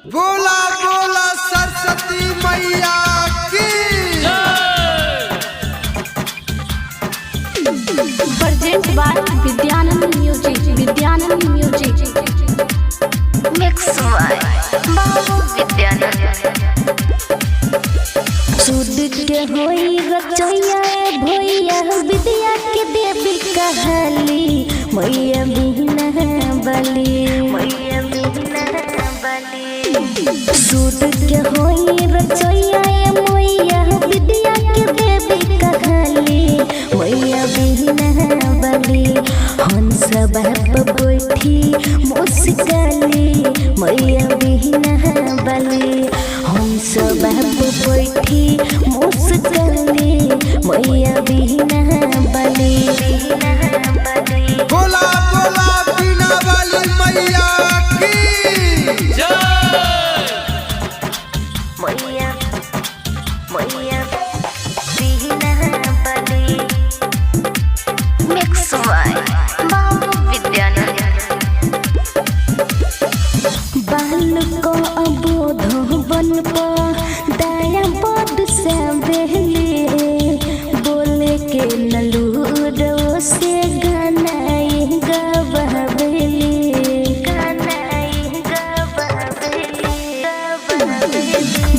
बोला बोला सरस्वती मैया की present by Vidyanand music mix by Babu Vidyanand. सुध के होई रचैया भैया विद्या के देवी कहली मैया बिना बली सुध के होई रचैया मैया विद्या के देवी कहली मैया बिना बली हंस बाप बैठी मुस्कली मैया बिना बली हंस बाप बैठी मुस्कली मैया बिना बली बोला बोला बिना वाली मैया की मैया मैया बिना बली मिक्स बाय बाबू विद्यानंद। बाल को अबोध बन दया बद से बहले बोले के नलूरो से गानाए गबहबेले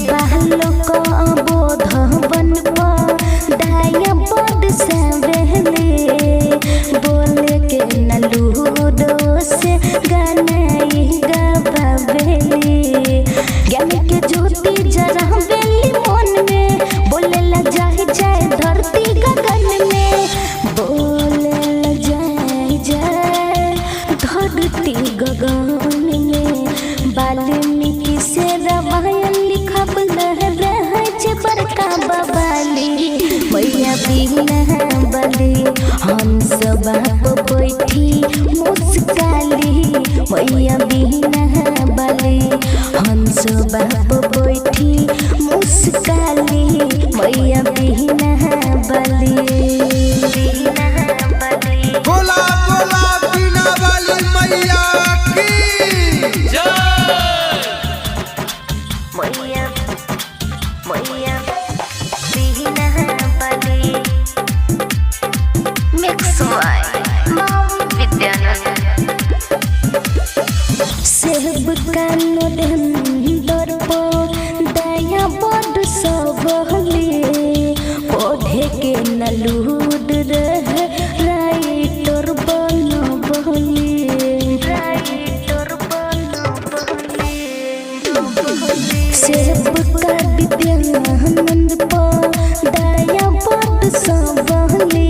बाल को अबोध बन दया बद से बहले बोले के नलूरो से गानाए गबहबेले ज्ञान के ज्योति जरा बेली मन में बोले ला जाए धरती गगन में बोले ला जाए धरती गगन में वाल्मीकि से रामायण लिखब रहे छे बड़का बबाली मैया बिना बली हंस बाप बैठी मुस्काली मैया बिना बली हंस बाप बैठी मुस्काली मैया बिना बली बोला बोला बिना वाली मैया की मैया मैया बिना बली मिक्स बाय बाबू विद्यानंद। सेब कानो दर दया बड सबले पढ़े के नलूद रहे राइटर बन सेब का विद्यानंद दया बड सबले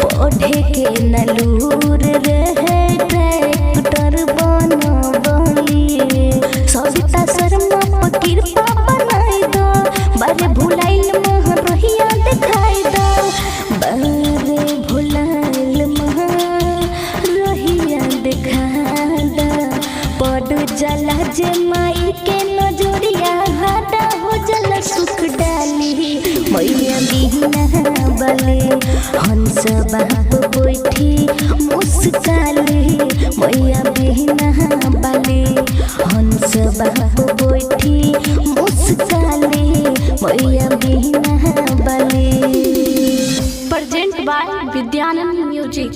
पढ़े के नलूर रहे ट्रैक्टर बन सविता शर्मा पर कृपा बनाई दो बारे भुलाइल मह रहिया दिखाई दो बारे भुलाइल मह रहिया दिखा दो पड़ जला जे माई के नजरिया हादा हो जला सुख डाली मैया बिना बले हंस बाप बैठी मुस्काली मैया बिना बले हंस बाप बैठी मुस्काली मैया बिना बले। Present by Vidyanand music